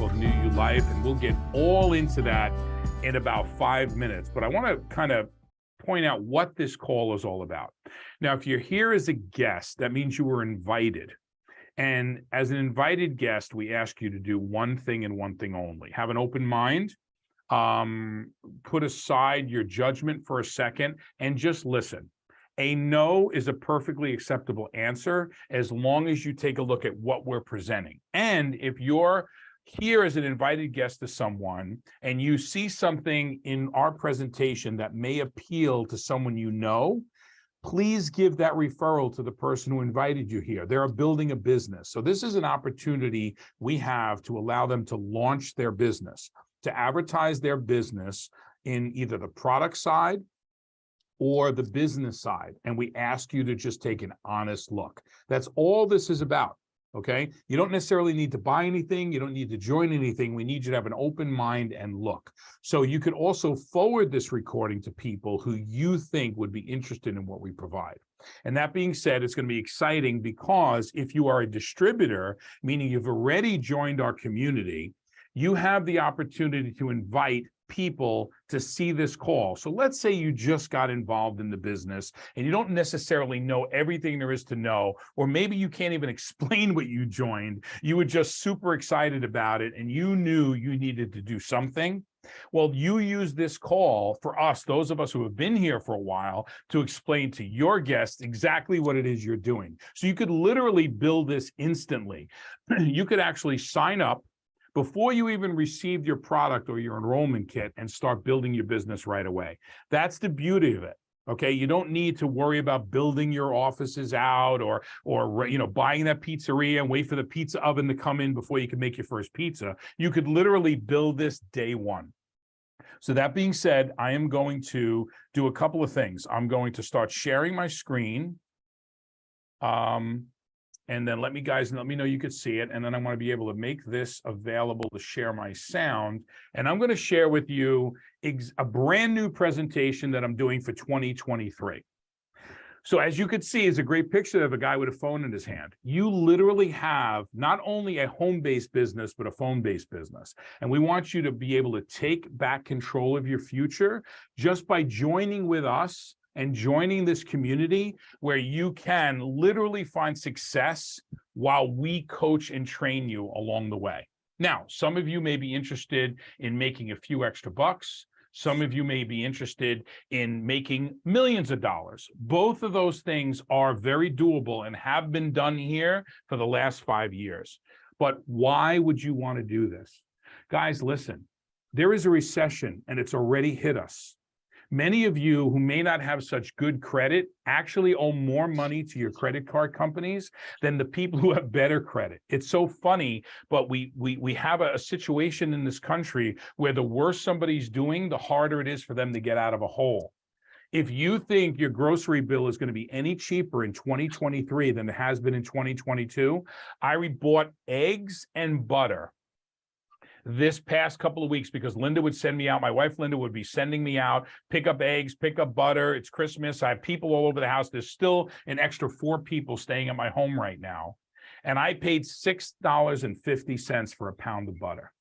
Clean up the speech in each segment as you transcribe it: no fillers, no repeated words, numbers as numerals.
called New You Life, and we'll get all into that in about 5 minutes. But I want to kind of point out what this call is all about. Now, if you're here as a guest, that means you were invited. And as an invited guest, we ask you to do one thing and one thing only. Have an open mind, put aside your judgment for a second, and just listen. A no is a perfectly acceptable answer as long as you take a look at what we're presenting. And if you're here as an invited guest to someone and you see something in our presentation that may appeal to someone you know, please give that referral to the person who invited you here. They're building a business. So this is an opportunity we have to allow them to launch their business, to advertise their business in either the product side or the business side. And we ask you to just take an honest look. That's all this is about. Okay, you don't necessarily need to buy anything. You don't need to join anything. We need you to have an open mind and look. So you could also forward this recording to people who you think would be interested in what we provide. And that being said, it's going to be exciting because if you are a distributor, meaning you've already joined our community, you have the opportunity to invite people to see this call. So let's say you just got involved in the business and you don't necessarily know everything there is to know, or maybe you can't even explain what you joined. You were just super excited about it and you knew you needed to do something. Well, you use this call for us, those of us who have been here for a while, to explain to your guests exactly what it is you're doing. So you could literally build this instantly. You could actually sign up before you even received your product or your enrollment kit and start building your business right away. That's the beauty of it. Okay, you don't need to worry about building your offices out or buying that pizzeria and wait for the pizza oven to come in before you can make your first pizza. You could literally build this day one. So that being said, I am going to do a couple of things. I'm going to start sharing my screen. And then let me know you could see it. And then I want to be able to make this available to share my sound. And I'm going to share with you a brand new presentation that I'm doing for 2023. So as you could see, it's a great picture of a guy with a phone in his hand. You literally have not only a home-based business, but a phone-based business. And we want you to be able to take back control of your future just by joining with us and joining this community where you can literally find success while we coach and train you along the way. Now, some of you may be interested in making a few extra bucks. Some of you may be interested in making millions of dollars. Both of those things are very doable and have been done here for the last 5 years. But why would you want to do this? Guys, listen, there is a recession and it's already hit us. Many of you who may not have such good credit actually owe more money to your credit card companies than the people who have better credit. It's so funny, but we have a situation in this country where the worse somebody's doing, the harder it is for them to get out of a hole. If you think your grocery bill is going to be any cheaper in 2023 than it has been in 2022, I bought eggs and butter this past couple of weeks because Linda would send me out. My wife, Linda, would be sending me out, pick up eggs, pick up butter. It's Christmas. I have people all over the house. There's still an extra 4 people staying at my home right now. And I paid $6.50 for a pound of butter.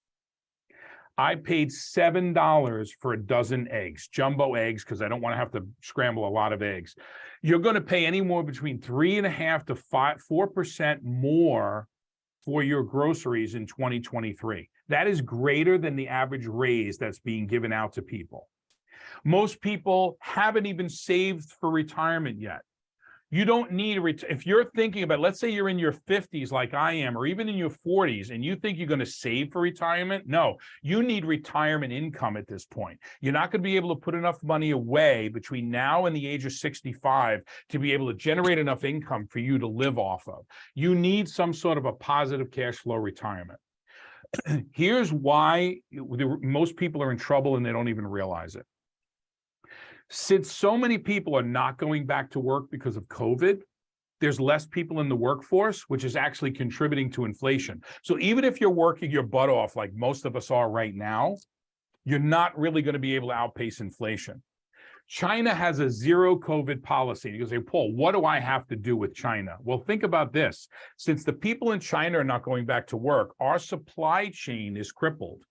I paid $7 for a dozen eggs, jumbo eggs, because I don't want to have to scramble a lot of eggs. You're going to pay anywhere between 3.5% to 4% more for your groceries in 2023. That is greater than the average raise that's being given out to people. Most people haven't even saved for retirement yet. You don't need, if you're thinking about, let's say you're in your 50s like I am, or even in your 40s, and you think you're going to save for retirement, no, you need retirement income at this point. You're not going to be able to put enough money away between now and the age of 65 to be able to generate enough income for you to live off of. You need some sort of a positive cash flow retirement. Here's why most people are in trouble and they don't even realize it. Since so many people are not going back to work because of COVID, there's less people in the workforce, which is actually contributing to inflation. So even if you're working your butt off like most of us are right now, you're not really going to be able to outpace inflation. China has a zero COVID policy. You can say, Paul, what do I have to do with China? Well, think about this. Since the people in China are not going back to work, our supply chain is crippled.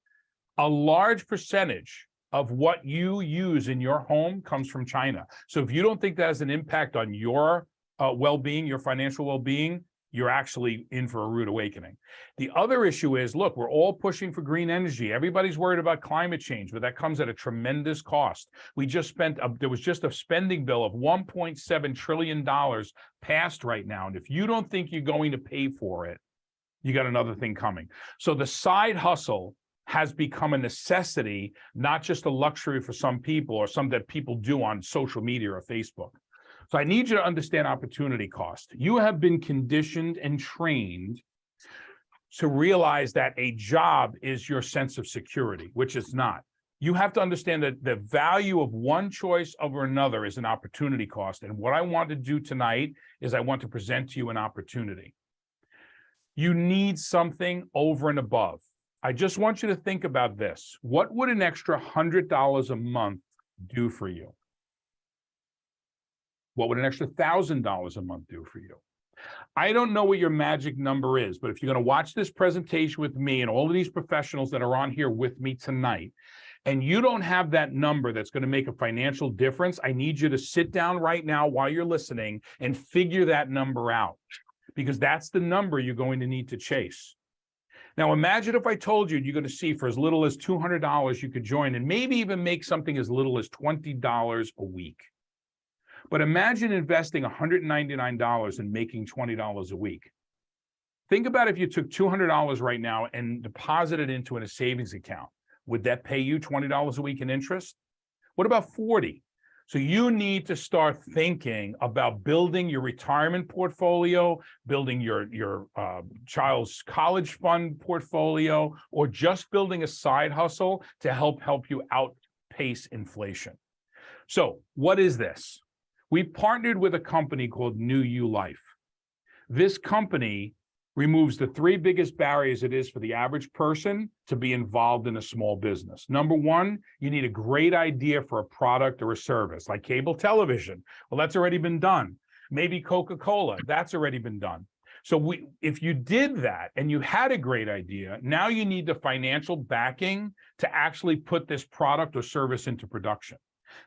A large percentage of what you use in your home comes from China. So if you don't think that has an impact on your well-being, your financial well-being, you're actually in for a rude awakening. The other issue is, look, we're all pushing for green energy. Everybody's worried about climate change, but that comes at a tremendous cost. We just spent, there was just a spending bill of $1.7 trillion passed right now. And if you don't think you're going to pay for it, you got another thing coming. So the side hustle has become a necessity, not just a luxury for some people or some that people do on social media or Facebook. So I need you to understand opportunity cost. You have been conditioned and trained to realize that a job is your sense of security, which it's not. You have to understand that the value of one choice over another is an opportunity cost. And what I want to do tonight is I want to present to you an opportunity. You need something over and above. I just want you to think about this. What would an extra $100 a month do for you? What would an extra $1,000 a month do for you? I don't know what your magic number is, but if you're going to watch this presentation with me and all of these professionals that are on here with me tonight, and you don't have that number that's going to make a financial difference, I need you to sit down right now while you're listening and figure that number out, because that's the number you're going to need to chase. Now, imagine if I told you you're going to see for as little as $200 you could join and maybe even make something as little as $20 a week. But imagine investing $199 and making $20 a week. Think about if you took $200 right now and deposited it into a savings account. Would that pay you $20 a week in interest? What about 40? So you need to start thinking about building your retirement portfolio, building your child's college fund portfolio, or just building a side hustle to help you outpace inflation. So what is this? We partnered with a company called New You Life. This company removes the three biggest barriers it is for the average person to be involved in a small business. Number one, you need a great idea for a product or a service, like cable television. Well, that's already been done. Maybe Coca-Cola, that's already been done. So if you did that and you had a great idea, now you need the financial backing to actually put this product or service into production.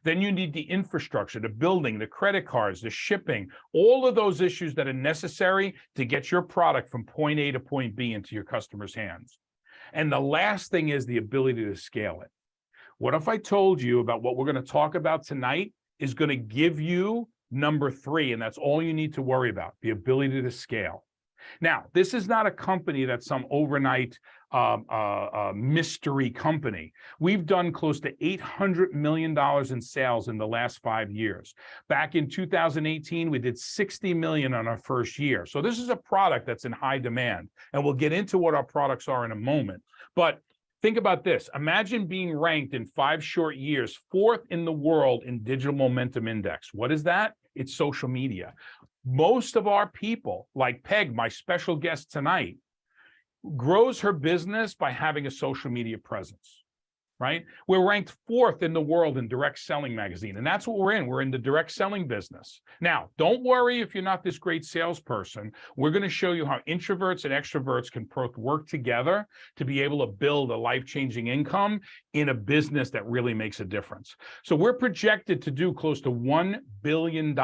Then you need the infrastructure, the building, the credit cards, the shipping, all of those issues that are necessary to get your product from point A to point B into your customer's hands. And the last thing is the ability to scale it. What if I told you about what we're going to talk about tonight is going to give you number three, and that's all you need to worry about, the ability to scale. Now, this is not a company that's some overnight mystery company. We've done close to $800 million in sales in the last 5 years. Back in 2018, we did $60 million on our first year. So this is a product that's in high demand, and we'll get into what our products are in a moment. But think about this. Imagine being ranked in 5 short years, 4th in the world in Digital Momentum Index. What is that? It's social media. Most of our people, like Peg, my special guest tonight, grows her business by having a social media presence, right? We're ranked 4th in the world in Direct Selling magazine, and that's what we're in. We're in the direct selling business. Now, don't worry if you're not this great salesperson. We're going to show you how introverts and extroverts can work together to be able to build a life-changing income in a business that really makes a difference. So we're projected to do close to $1 billion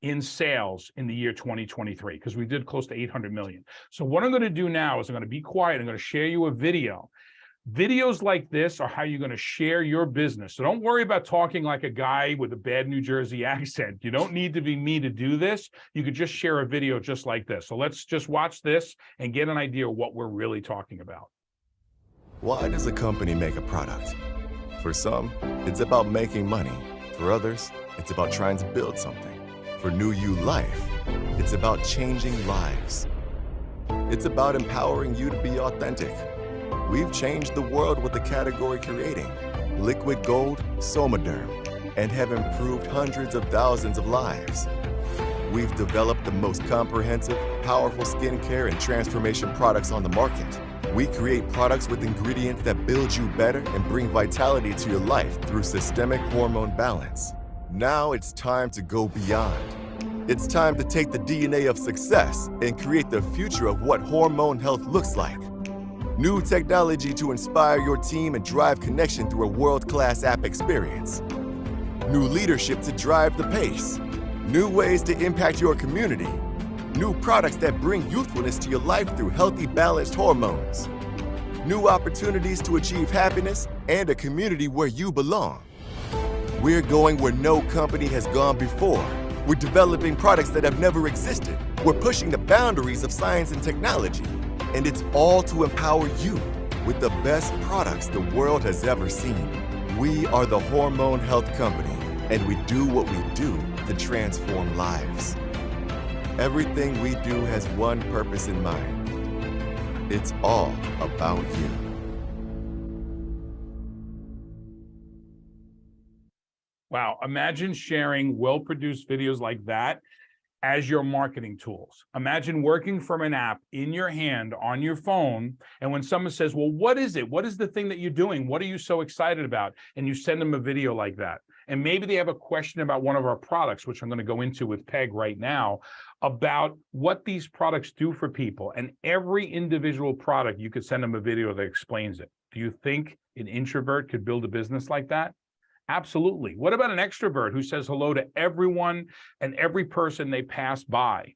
in sales in the year 2023, because we did close to 800 million. So what I'm going to do now is I'm going to be quiet. I'm going to share you a video. Videos like this are how you're going to share your business. So don't worry about talking like a guy with a bad New Jersey accent. You don't need to be me to do this. You could just share a video just like this. So let's just watch this and get an idea of what we're really talking about. Why does a company make a product? For some, it's about making money. For others, it's about trying to build something. For New You Life, it's about changing lives. It's about empowering you to be authentic. We've changed the world with the category creating Liquid Gold Somaderm and have improved hundreds of thousands of lives. We've developed the most comprehensive, powerful skincare and transformation products on the market. We create products with ingredients that build you better and bring vitality to your life through systemic hormone balance. Now it's time to go beyond. It's time to take the DNA of success and create the future of what hormone health looks like. New technology to inspire your team and drive connection through a world-class app experience. New leadership to drive the pace. New ways to impact your community. New products that bring youthfulness to your life through healthy, balanced hormones. New opportunities to achieve happiness and a community where you belong. We're going where no company has gone before. We're developing products that have never existed. We're pushing the boundaries of science and technology. And it's all to empower you with the best products the world has ever seen. We are the Hormone Health Company, and we do what we do to transform lives. Everything we do has one purpose in mind. It's all about you. Wow, imagine sharing well-produced videos like that as your marketing tools. Imagine working from an app in your hand on your phone, and when someone says, well, what is it? What is the thing that you're doing? What are you so excited about? And you send them a video like that. And maybe they have a question about one of our products, which I'm going to go into with Peg right now, about what these products do for people. And every individual product, you could send them a video that explains it. Do you think an introvert could build a business like that? Absolutely. What about an extrovert who says hello to everyone and every person they pass by?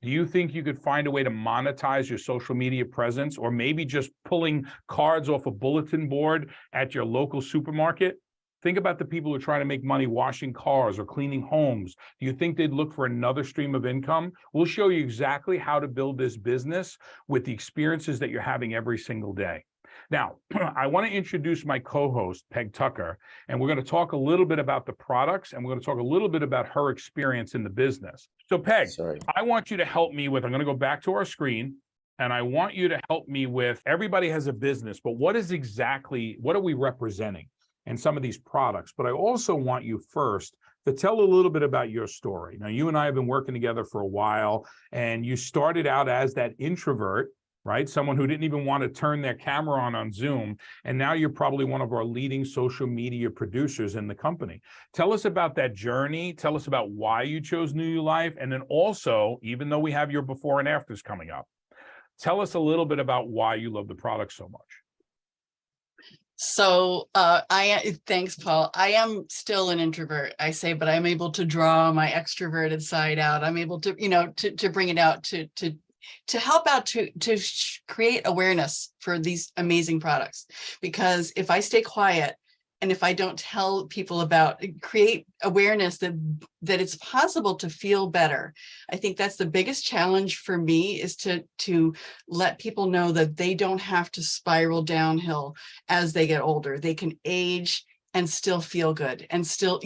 Do you think you could find a way to monetize your social media presence, or maybe just pulling cards off a bulletin board at your local supermarket? Think about the people who are trying to make money washing cars or cleaning homes. Do you think they'd look for another stream of income? We'll show you exactly how to build this business with the experiences that you're having every single day. Now, I want to introduce my co-host, Peg Tucker, and we're going to talk a little bit about the products, and we're going to talk a little bit about her experience in the business. So, Peg, I want you to help me with, I'm going to go back to our screen, and I want you to help me with, everybody has a business, but what are we representing in some of these products? But I also want you first to tell a little bit about your story. Now, you and I have been working together for a while, and you started out as that introvert, right? Someone who didn't even want to turn their camera on Zoom. And now you're probably one of our leading social media producers in the company. Tell us about that journey. Tell us about why you chose New You Life. And then also, even though we have your before and afters coming up, tell us a little bit about why you love the product so much. So thanks, Paul. I am still an introvert, I say, but I'm able to draw my extroverted side out. I'm able to, to bring it out, to help out, to create awareness for these amazing products. Because if I stay quiet and if I don't tell people about, create awareness that it's possible to feel better, I think that's the biggest challenge for me, is to let people know that they don't have to spiral downhill as they get older. They can age and still feel good and still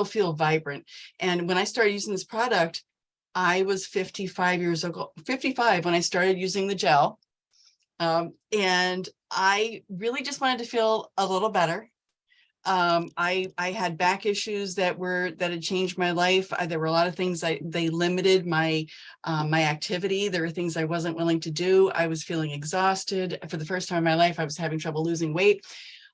feel vibrant. And when I started using this product, I was 55 when I started using the gel. And I really just wanted to feel a little better. I had back issues that had changed my life. There were a lot of things they limited my activity. There were things I wasn't willing to do. I was feeling exhausted. For the first time in my life, I was having trouble losing weight.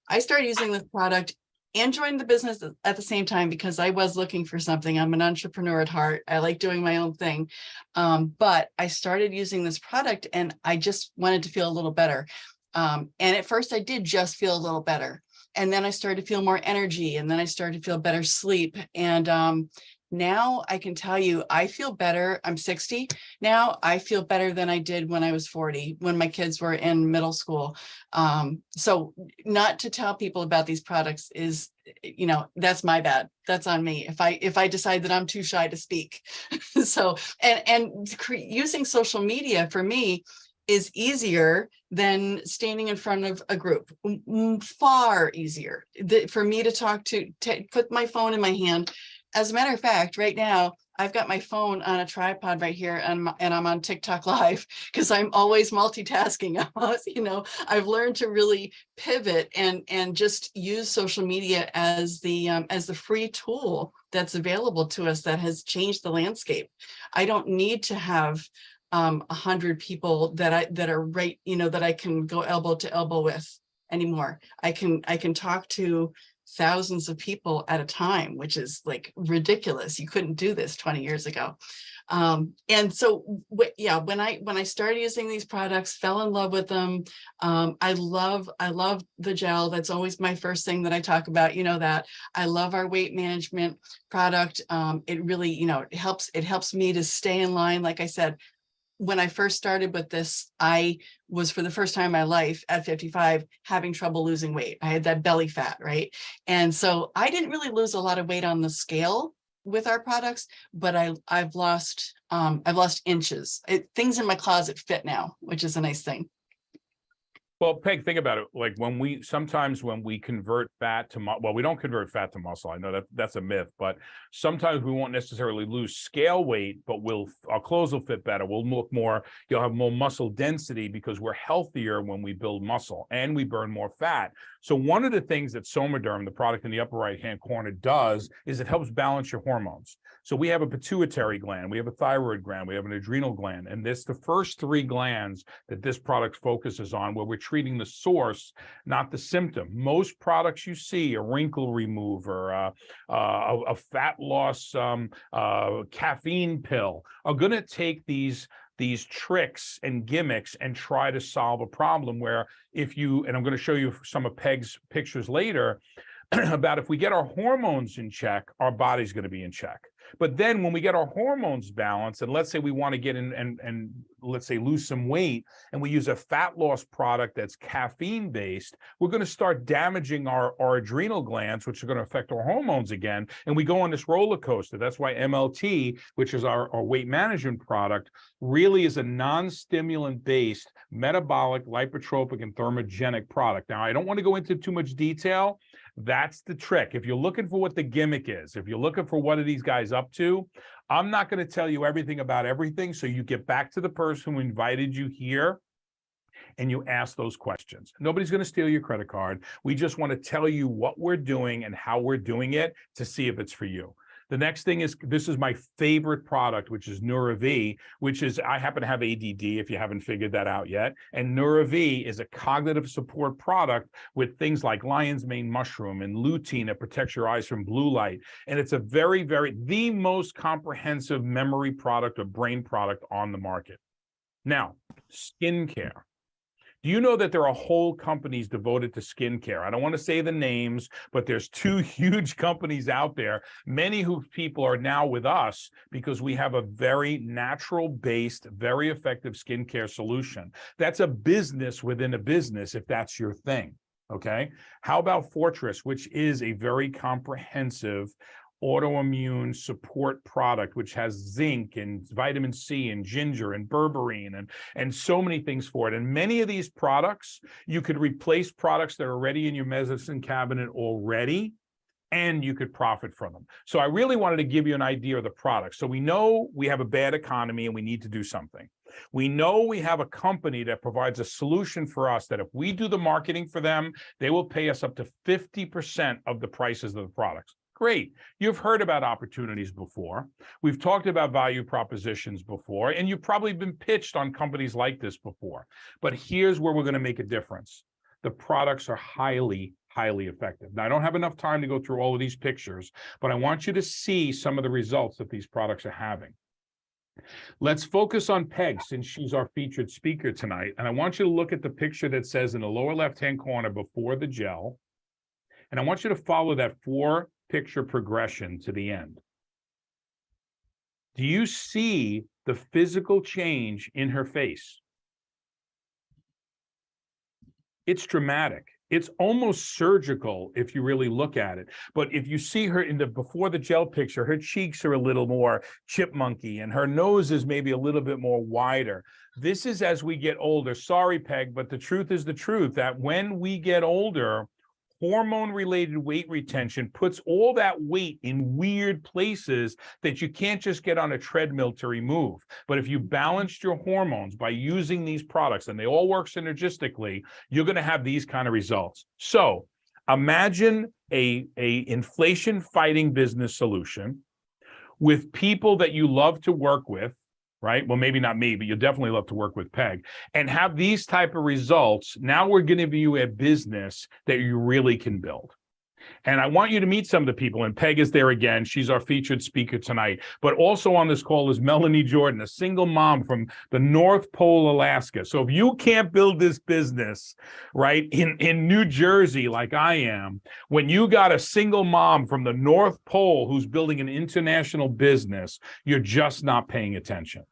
I started using this product and joined the business at the same time because I was looking for something. I'm an entrepreneur at heart. I like doing my own thing. But I started using this product and I just wanted to feel a little better. And at first I did just feel a little better. And then I started to feel more energy, and then I started to feel better sleep. And now I can tell you, I feel better. I'm 60 now. I feel better than I did when I was 40, when my kids were in middle school. So not to tell people about these products is, that's my bad. That's on me. If I decide that I'm too shy to speak. So, and using social media for me is easier than standing in front of a group. Far easier for me to talk to put my phone in my hand. As a matter of fact, right now, I've got my phone on a tripod right here, and I'm on TikTok Live because I'm always multitasking. I've learned to really pivot and just use social media as the free tool that's available to us that has changed the landscape. I don't need to have 100 people that are right, that I can go elbow to elbow with anymore. I can talk to thousands of people at a time, which is like ridiculous. You couldn't do this 20 years ago. And so, yeah, when I started using these products, fell in love with them. I love the gel. That's always my first thing that I talk about, that I love our weight management product. It really, it helps me to stay in line. Like I said, when I first started with this, I was, for the first time in my life at 55, having trouble losing weight. I had that belly fat, right? And so I didn't really lose a lot of weight on the scale with our products, but I've lost inches. Things in my closet fit now, which is a nice thing. Well, Peg, think about it. Like sometimes when we convert fat to we don't convert fat to muscle. I know that's a myth, but sometimes we won't necessarily lose scale weight, but our clothes will fit better. We'll look more, you'll have more muscle density because we're healthier when we build muscle and we burn more fat. So one of the things that Somaderm, the product in the upper right-hand corner, does is it helps balance your hormones. So we have a pituitary gland, we have a thyroid gland, we have an adrenal gland, and this the first three glands that this product focuses on, where we're treating the source, not the symptom. Most products you see, a wrinkle remover, a fat loss caffeine pill, are going to take these tricks and gimmicks and try to solve a problem where and I'm going to show you some of Peg's pictures later, about if we get our hormones in check, our body's going to be in check. But then when we get our hormones balanced, and let's say we want to get in and let's say lose some weight, and we use a fat loss product that's caffeine based, we're going to start damaging our adrenal glands, which are going to affect our hormones again. And we go on this roller coaster. That's why MLT, which is our weight management product, really is a non-stimulant based metabolic, lipotropic, and thermogenic product. Now, I don't want to go into too much detail. That's the trick. If you're looking for what the gimmick is, if you're looking for what are these guys up to, I'm not going to tell you everything about everything. So you get back to the person who invited you here and you ask those questions. Nobody's going to steal your credit card. We just want to tell you what we're doing and how we're doing it to see if it's for you. The next thing is, this is my favorite product, which is NeuroV, which is, I happen to have ADD if you haven't figured that out yet. And NeuroV is a cognitive support product with things like lion's mane mushroom and lutein that protects your eyes from blue light. And it's a the most comprehensive memory product or brain product on the market. Now, skincare. Do you know that there are whole companies devoted to skincare? I don't want to say the names, but there's two huge companies out there, many whose people are now with us because we have a very natural-based, very effective skincare solution. That's a business within a business if that's your thing, okay? How about Fortress, which is a very comprehensive autoimmune support product, which has zinc and vitamin C and ginger and berberine and so many things for it. And many of these products, you could replace products that are already in your medicine cabinet already, and you could profit from them. So I really wanted to give you an idea of the product. So we know we have a bad economy and we need to do something. We know we have a company that provides a solution for us that if we do the marketing for them, they will pay us up to 50% of the prices of the products. Great. You've heard about opportunities before. We've talked about value propositions before, and you've probably been pitched on companies like this before. But here's where we're going to make a difference. The products are highly, highly effective. Now, I don't have enough time to go through all of these pictures, but I want you to see some of the results that these products are having. Let's focus on Peg, since she's our featured speaker tonight. And I want you to look at the picture that says in the lower left-hand corner before the gel. And I want you to follow that four-picture progression to the end. Do you see the physical change in her face? It's dramatic. It's almost surgical if you really look at it. But if you see her in the before the gel picture, her cheeks are a little more chipmunky and her nose is maybe a little bit more wider. This is as we get older. Sorry, Peg, but the truth is the truth that when we get older, hormone-related weight retention puts all that weight in weird places that you can't just get on a treadmill to remove. But if you balanced your hormones by using these products, and they all work synergistically, you're going to have these kind of results. So imagine a inflation-fighting business solution with people that you love to work with, right? Well, maybe not me, but you'll definitely love to work with Peg and have these type of results. Now we're going to give you a business that you really can build. And I want you to meet some of the people, and Peg is there again. She's our featured speaker tonight. But also on this call is Melanie Jordan, a single mom from the North Pole, Alaska. So if you can't build this business, right, in New Jersey like I am, when you got a single mom from the North Pole who's building an international business, you're just not paying attention.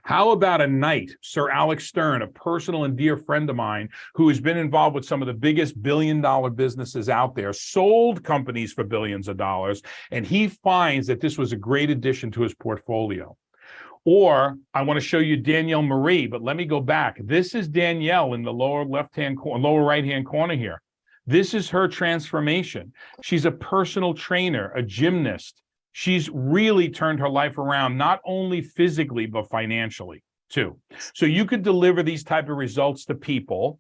How about a knight, Sir Alex Stern, a personal and dear friend of mine who has been involved with some of the biggest billion-dollar businesses out there, sold companies for billions of dollars, and he finds that this was a great addition to his portfolio. Or I want to show you Danielle Marie, but let me go back. This is Danielle in the lower right-hand corner here. This is her transformation. She's a personal trainer, a gymnast. She's really turned her life around, not only physically, but financially too. So you could deliver these type of results to people,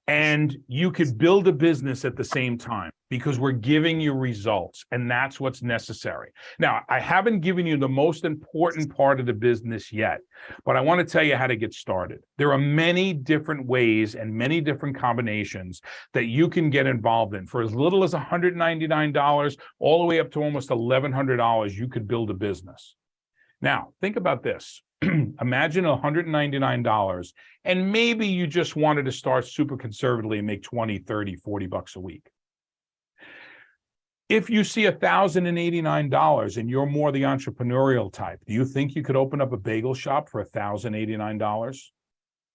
and you could build a business at the same time because we're giving you results, and that's what's necessary. Now, I haven't given you the most important part of the business yet, but I want to tell you how to get started. There are many different ways and many different combinations that you can get involved in. For as little as $199 all the way up to almost $1,100, you could build a business. Now, think about this. Imagine $199, and maybe you just wanted to start super conservatively and make 20, 30, 40 bucks a week. If you see $1,089 and you're more the entrepreneurial type, do you think you could open up a bagel shop for $1,089?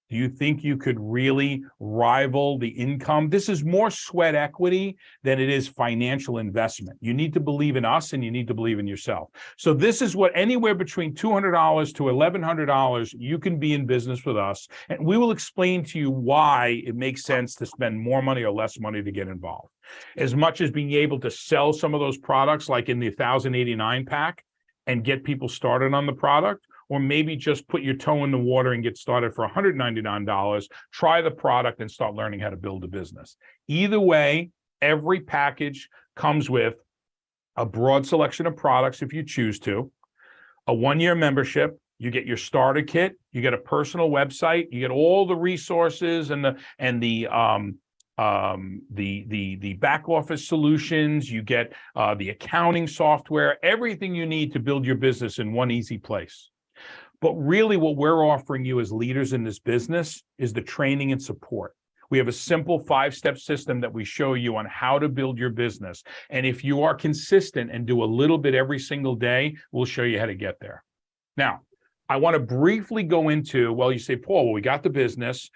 Do you think you could really rival the income? This is more sweat equity than it is financial investment. You need to believe in us, and you need to believe in yourself. So this is what anywhere between $200 to $1,100, you can be in business with us. And we will explain to you why it makes sense to spend more money or less money to get involved. As much as being able to sell some of those products like in the 1,089 pack and get people started on the product, or maybe just put your toe in the water and get started for $199, try the product and start learning how to build a business. Either way, every package comes with a broad selection of products if you choose to, a one-year membership, you get your starter kit, you get a personal website, you get all the resources and the back office solutions, you get the accounting software, everything you need to build your business in one easy place. But really what we're offering you as leaders in this business is the training and support. We have a simple 5-step system that we show you on how to build your business. And if you are consistent and do a little bit every single day, we'll show you how to get there. Now, I want to briefly go into, well, you say, Paul, well, we got the business.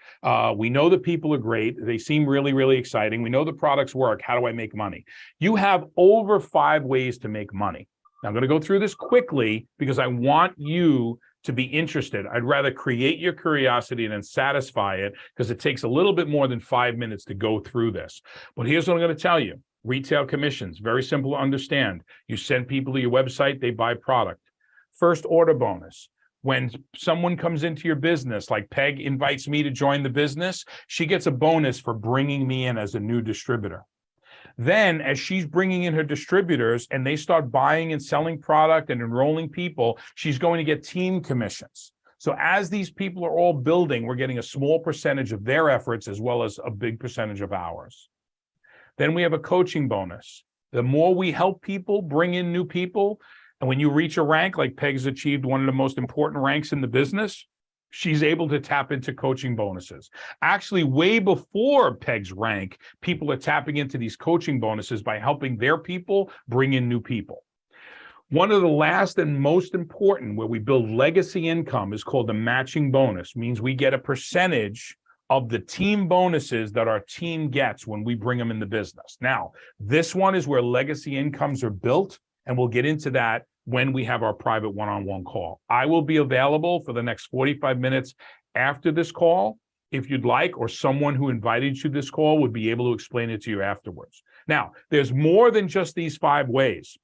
We know the people are great. They seem really, really exciting. We know the products work. How do I make money? You have over 5 ways to make money. Now, I'm going to go through this quickly because I want you to be interested. I'd rather create your curiosity and then satisfy it because it takes a little bit more than 5 minutes to go through this. But here's what I'm going to tell you. Retail commissions, very simple to understand. You send people to your website, they buy product. First order bonus. When someone comes into your business, like Peg invites me to join the business, she gets a bonus for bringing me in as a new distributor. Then as she's bringing in her distributors and they start buying and selling product and enrolling people, she's going to get team commissions. So as these people are all building, we're getting a small percentage of their efforts as well as a big percentage of ours. Then we have a coaching bonus. The more we help people bring in new people, and when you reach a rank, like Peg's achieved one of the most important ranks in the business, she's able to tap into coaching bonuses. Actually, way before Peg's rank, people are tapping into these coaching bonuses by helping their people bring in new people. One of the last and most important where we build legacy income is called the matching bonus. Means we get a percentage of the team bonuses that our team gets when we bring them in the business. Now, this one is where legacy incomes are built, and we'll get into that when we have our private one-on-one call. I will be available for the next 45 minutes after this call, if you'd like, or someone who invited you to this call would be able to explain it to you afterwards. Now, there's more than just these 5 ways.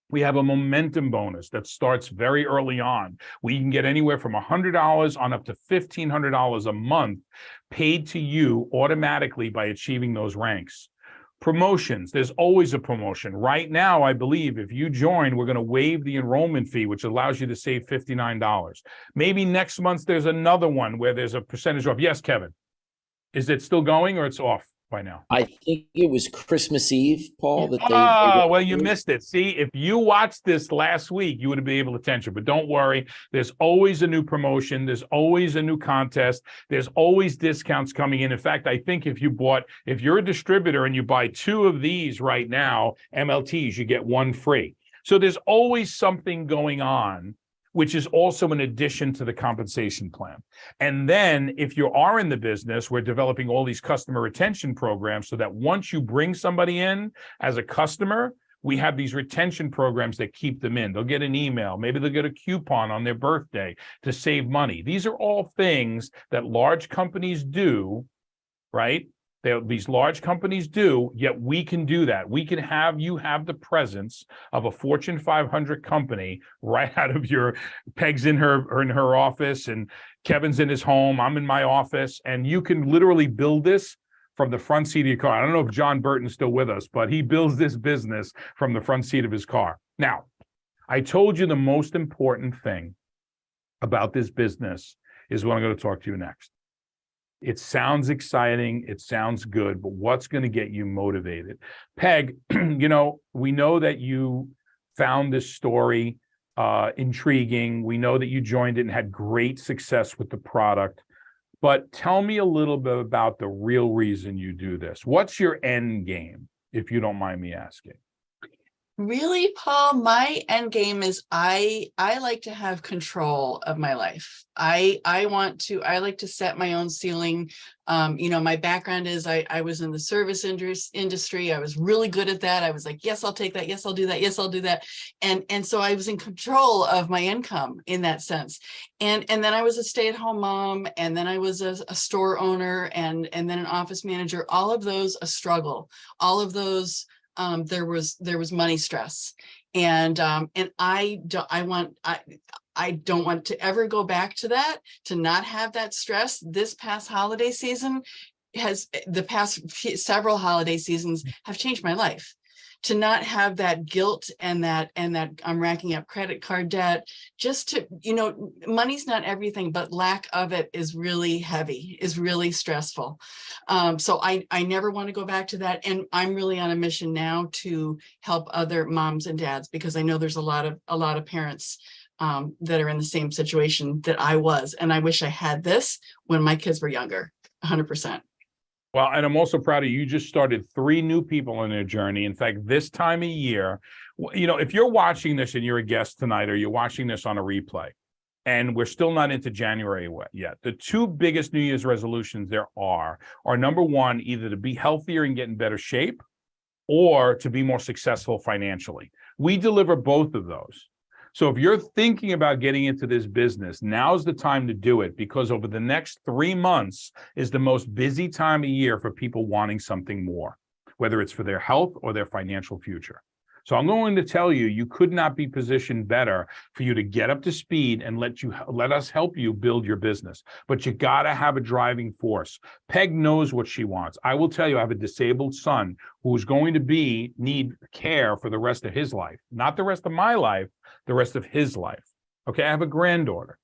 We have a momentum bonus that starts very early on. We can get anywhere from $100 on up to $1,500 a month paid to you automatically by achieving those ranks. Promotions, there's always a promotion. Right now, I believe if you join, we're going to waive the enrollment fee, which allows you to save $59. Maybe next month there's another one where there's a percentage off. Yes, Kevin. Is it still going or it's off by now? I think it was Christmas Eve, Paul, that Oh, well, you missed it. See, if you watched this last week, you would have been able to attention. But don't worry, there's always a new promotion. There's always a new contest. There's always discounts coming in. In fact, I think if you're a distributor and you buy 2 of these right now, MLTs, you get 1 free. So there's always something going on, which is also an addition to the compensation plan. And then if you are in the business, we're developing all these customer retention programs so that once you bring somebody in as a customer, we have these retention programs that keep them in. They'll get an email, maybe they'll get a coupon on their birthday to save money. These are all things that large companies do, right? These large companies do, yet we can do that. We can have you have the presence of a Fortune 500 company right out of your Peg's in her office and Kevin's in his home. I'm in my office, and you can literally build this from the front seat of your car. I don't know if John Burton's still with us, but he builds this business from the front seat of his car. Now, I told you the most important thing about this business is what I'm going to talk to you next. It sounds exciting. It sounds good, but what's going to get you motivated? Peg, we know that you found this story intriguing. We know that you joined it and had great success with the product, but tell me a little bit about the real reason you do this. What's your end game, if you don't mind me asking? Really, Paul, my end game is I like to have control of my life. I like to set my own ceiling. My background is I was in the service industry. I was really good at that. I was like, yes, I'll take that. Yes, I'll do that. Yes, I'll do that. And so I was in control of my income in that sense. And then I was a stay-at-home mom, and then I was a store owner and then an office manager. All of those a struggle. All of those there was money stress, and I don't want to ever go back to that, to not have that stress. This past holiday season the past several holiday seasons have changed my life. To not have that guilt and that I'm racking up credit card debt, just to, money's not everything, but lack of it is really heavy, is really stressful. So I never want to go back to that. And I'm really on a mission now to help other moms and dads, because I know there's a lot of parents that are in the same situation that I was. And I wish I had this when my kids were younger, 100%. Well, and I'm also proud of you. You just started 3 new people on their journey. In fact, this time of year, if you're watching this and you're a guest tonight, or you're watching this on a replay, and we're still not into January yet, the 2 biggest New Year's resolutions there are number 1, either to be healthier and get in better shape, or to be more successful financially. We deliver both of those. So if you're thinking about getting into this business, now's the time to do it, because over the next 3 months is the most busy time of year for people wanting something more, whether it's for their health or their financial future. So I'm going to tell you, you could not be positioned better for you to get up to speed and let us help you build your business. But you got to have a driving force. Peg knows what she wants. I will tell you, I have a disabled son who's going to need care for the rest of his life, not the rest of my life, the rest of his life. Okay, I have a granddaughter.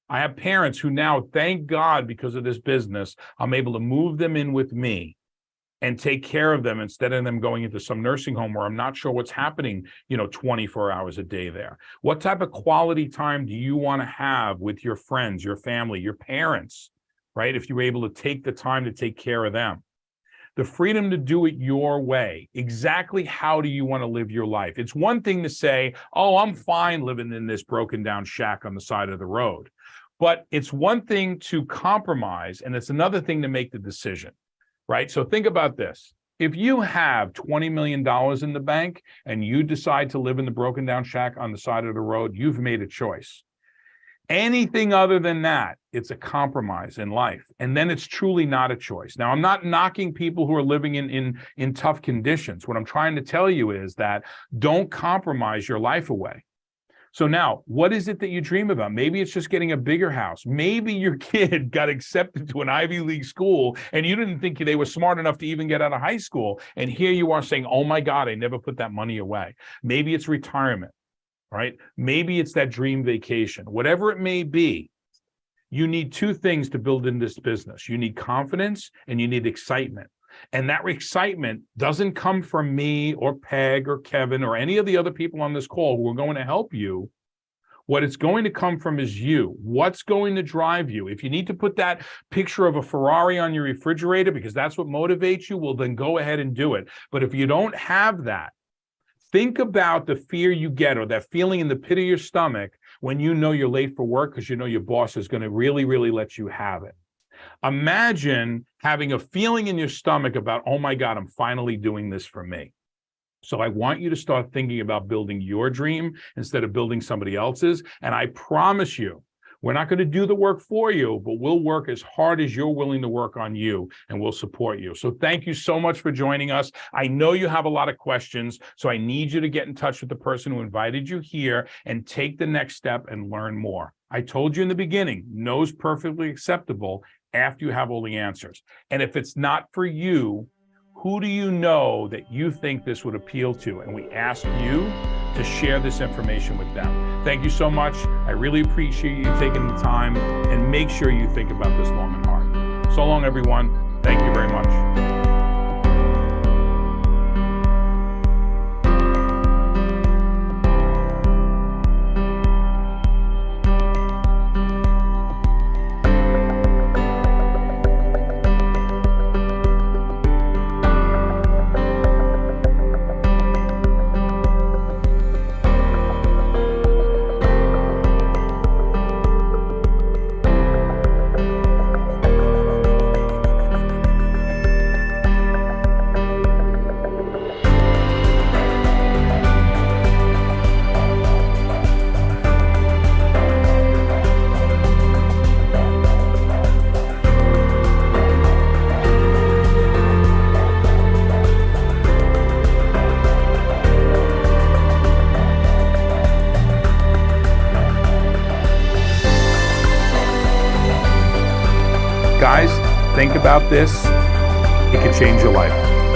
I have parents who now, thank God, because of this business, I'm able to move them in with me and take care of them instead of them going into some nursing home where I'm not sure what's happening, 24 hours a day there. What type of quality time do you want to have with your friends, your family, your parents, right? If you're able to take the time to take care of them. The freedom to do it your way. Exactly how do you want to live your life? It's one thing to say, oh, I'm fine living in this broken down shack on the side of the road. But it's one thing to compromise, and it's another thing to make the decision. Right? So think about this. If you have $20 million in the bank and you decide to live in the broken down shack on the side of the road, you've made a choice. Anything other than that, it's a compromise in life. And then it's truly not a choice. Now, I'm not knocking people who are living in tough conditions. What I'm trying to tell you is that don't compromise your life away. So now, what is it that you dream about? Maybe it's just getting a bigger house. Maybe your kid got accepted to an Ivy League school and you didn't think they were smart enough to even get out of high school. And here you are saying, oh my God, I never put that money away. Maybe it's retirement, right? Maybe it's that dream vacation. Whatever it may be, you need two things to build in this business. You need confidence and you need excitement. And that excitement doesn't come from me or Peg or Kevin or any of the other people on this call who are going to help you. What it's going to come from is you. What's going to drive you? If you need to put that picture of a Ferrari on your refrigerator because that's what motivates you, well, then go ahead and do it. But if you don't have that, think about the fear you get or that feeling in the pit of your stomach when you know you're late for work because you know your boss is going to really, really let you have it. Imagine having a feeling in your stomach about, oh my God, I'm finally doing this for me. So I want you to start thinking about building your dream instead of building somebody else's. And I promise you, we're not going to do the work for you, but we'll work as hard as you're willing to work on you, and we'll support you. So thank you so much for joining us. I know you have a lot of questions, so I need you to get in touch with the person who invited you here and take the next step and learn more. I told you in the beginning, no is perfectly acceptable after you have all the answers. And if it's not for you, who do you know that you think this would appeal to? And we ask you to share this information with them. Thank you so much. I really appreciate you taking the time, and make sure you think about this long and hard. So long, everyone. Thank you very much. Guys, think about this. It could change your life.